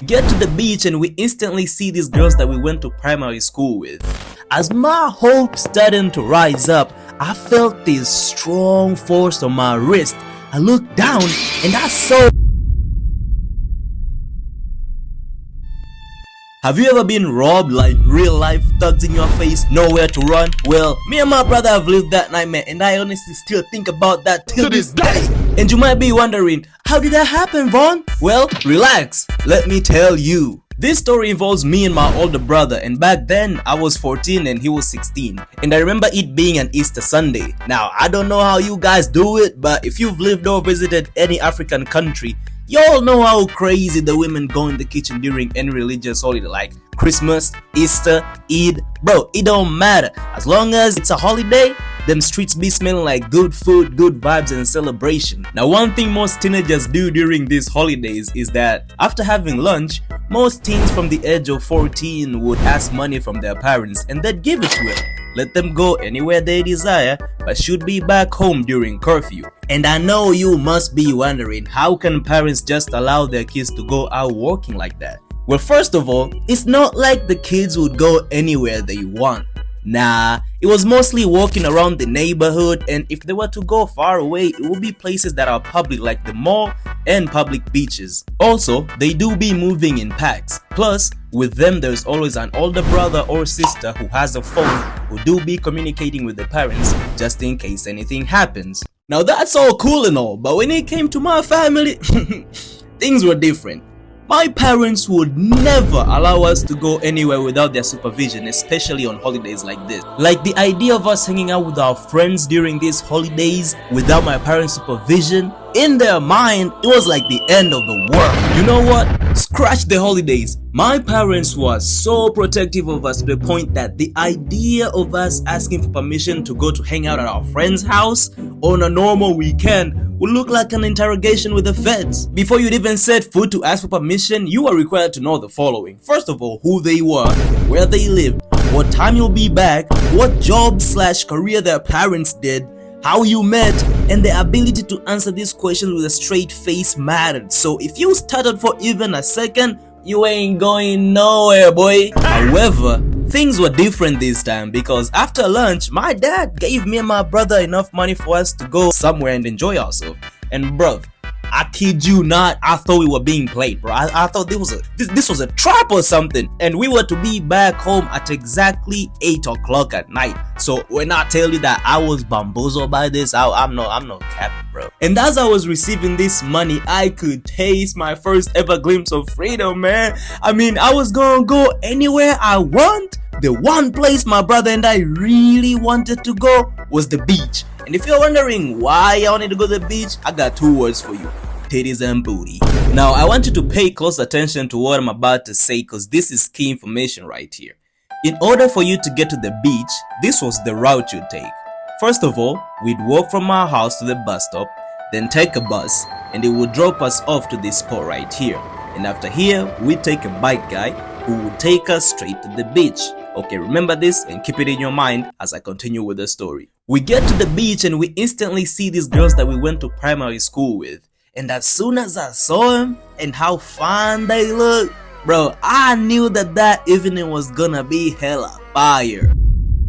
get to the beach and we instantly see these girls that we went to primary school with. As my hopes started to rise up, I felt this strong force on my wrist. I looked down and I saw... Have you ever been robbed, like real life, thugs in your face, nowhere to run? Well, me and my brother have lived that nightmare and I honestly still think about that till this day. And you might be wondering, how did that happen, Vaughn? Well, relax, let me tell you. This story involves me and my older brother, and back then I was 14 and he was 16, and I remember it being an Easter Sunday. Now I don't know how you guys do it, but if you've lived or visited any African country, y'all know how crazy the women go in the kitchen during any religious holiday like Christmas, Easter, Eid. Bro, it don't matter. As long as it's a holiday, them streets be smelling like good food, good vibes and celebration. Now one thing most teenagers do during these holidays is that after having lunch, most teens from the age of 14 would ask money from their parents and they'd give it to them. Let them go anywhere they desire, but should be back home during curfew. And I know you must be wondering, how can parents just allow their kids to go out walking like that? Well, first of all, it's not like the kids would go anywhere they want. Nah, it was mostly walking around the neighborhood, and if they were to go far away, it would be places that are public like the mall and public beaches. Also, they do be moving in packs. Plus, with them there's always an older brother or sister who has a phone who do be communicating with the parents just in case anything happens. Now that's all cool and all, but when it came to my family, things were different. My parents would never allow us to go anywhere without their supervision, especially on holidays like this. Like the idea of us hanging out with our friends during these holidays without my parents' supervision, in their mind, it was like the end of the world. You know what? Scratch the holidays. My parents were so protective of us to the point that the idea of us asking for permission to go to hang out at our friend's house on a normal weekend would look like an interrogation with the feds. Before you'd even set foot to ask for permission, you are required to know the following. First of all, who they were, where they lived, what time you'll be back, what job/career their parents did, how you met, and the ability to answer these questions with a straight face mattered. So if you stuttered for even a second, you ain't going nowhere, boy. However, things were different this time because after lunch, my dad gave me and my brother enough money for us to go somewhere and enjoy ourselves. And bruv, I kid you not, I thought we were being played, bro. I thought this was a trap or something. And we were to be back home at exactly 8 o'clock at night. So when I tell you that I was bamboozled by this, I'm not capping, bro. And as I was receiving this money, I could taste my first ever glimpse of freedom, man. I mean, I was gonna go anywhere I want. The one place my brother and I really wanted to go was the beach. And if you're wondering why I wanted to go to the beach, I got two words for you: titties and booty. Now I want you to pay close attention to what I'm about to say because this is key information right here. In order for you to get to the beach, this was the route you'd take. First of all, we'd walk from our house to the bus stop, then take a bus, and it would drop us off to this spot right here. And after here, we'd take a bike guy who would take us straight to the beach. Okay, remember this and keep it in your mind as I continue with the story. We get to the beach and we instantly see these girls that we went to primary school with. And as soon as I saw them and how fun they look, bro, I knew that evening was gonna be hella fire.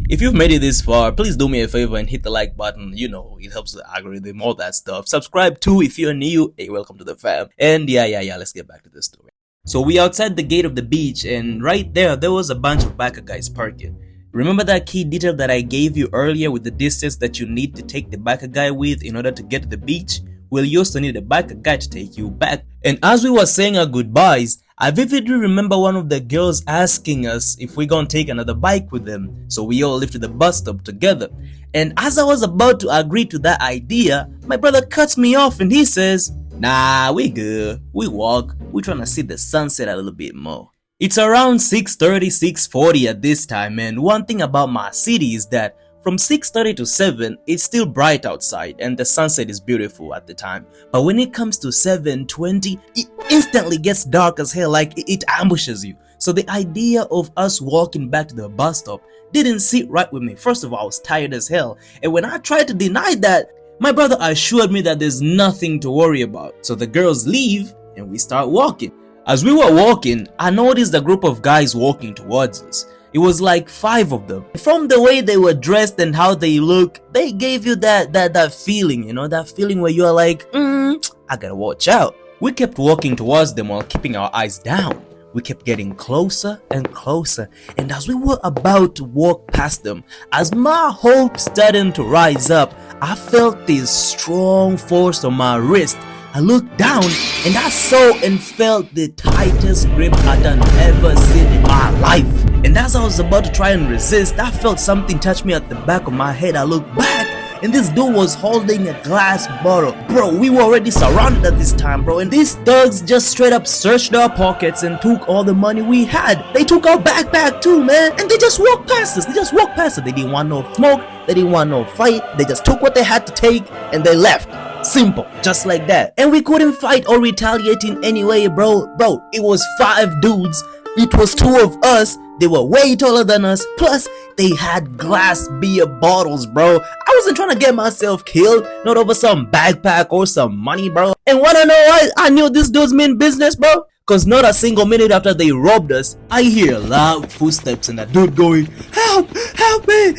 If you've made it this far, please do me a favor and hit the like button. You know, it helps the algorithm, all that stuff. Subscribe too if you're new. Hey, welcome to the fam. And yeah, let's get back to the story. So we outside the gate of the beach, and right there was a bunch of biker guys parking. Remember that key detail that I gave you earlier with the distance that you need to take the biker guy with in order to get to the beach? Well, you also need a biker guy to take you back. And as we were saying our goodbyes, I vividly remember one of the girls asking us if we're gonna take another bike with them. So we all left to the bus stop together. And as I was about to agree to that idea, my brother cuts me off and he says, "Nah, we good. We walk. We're trying to see the sunset a little bit more." It's around 6:30, 6:40 at this time, and one thing about my city is that from 6:30 to 7, it's still bright outside and the sunset is beautiful at the time. But when it comes to 7:20, it instantly gets dark as hell, like it ambushes you. So the idea of us walking back to the bus stop didn't sit right with me. First of all, I was tired as hell, and when I tried to deny that, my brother assured me that there's nothing to worry about. So the girls leave and we start walking. As we were walking, I noticed a group of guys walking towards us. It was like 5 of them. From the way they were dressed and how they look, they gave you that feeling, you know, that feeling where you're like, I gotta watch out. We kept walking towards them while keeping our eyes down. We kept getting closer and closer, and as we were about to walk past them, as my hopes started to rise up, I felt this strong force on my wrist. I looked down and I saw and felt the tightest grip I'd ever seen in my life. And as I was about to try and resist, I felt something touch me at the back of my head. I looked back and this dude was holding a glass bottle. Bro, we were already surrounded at this time, bro, and these thugs just straight up searched our pockets and took all the money we had. They took our backpack too, man, and they just walked past us. They didn't want no smoke, they didn't want no fight. They just took what they had to take and they left. Simple, just like that. And we couldn't fight or retaliate in any way, bro. It was 5 dudes. It was 2 of us. They were way taller than us. Plus, they had glass beer bottles, bro. I wasn't trying to get myself killed, not over some backpack or some money, bro. And wanna know why I knew this dude's mean business, bro? Cause not a single minute after they robbed us, I hear loud footsteps and a dude going, help me,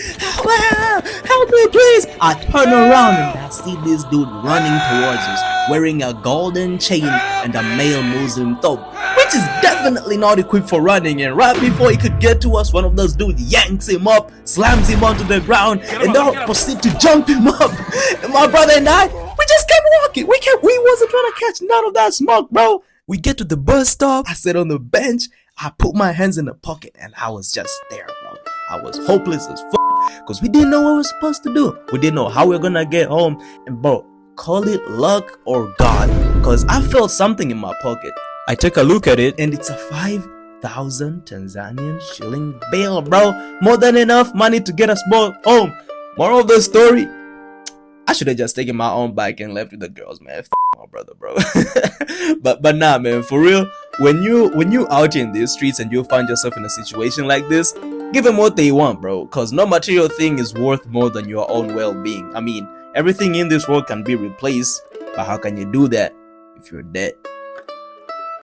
help me please. I turn around and I see this dude running towards us, wearing a golden chain and a male Muslim thobe, which is definitely not equipped for running. And right before he could get to us, one of those dudes yanks him up, slams him onto the ground, and they proceed to jump him up. And my brother and I, we just kept walking. We wasn't trying to catch none of that smoke, bro. We get to the bus stop. I sit on the bench. I put my hands in the pocket and I was just there, bro. I was hopeless as fuck because we didn't know what we were supposed to do. We didn't know how we were gonna get home. And bro, call it luck or God, because I felt something in my pocket. I took a look at it and it's a 5,000 Tanzanian shilling bill, bro. More than enough money to get us both home. Moral of the story, I should have just taken my own bike and left with the girls, man. My brother, bro. but nah, man, for real, when you out in these streets and you find yourself in a situation like this, give them what they want, bro, because no material thing is worth more than your own well-being. I mean, everything in this world can be replaced, but how can you do that if you're dead?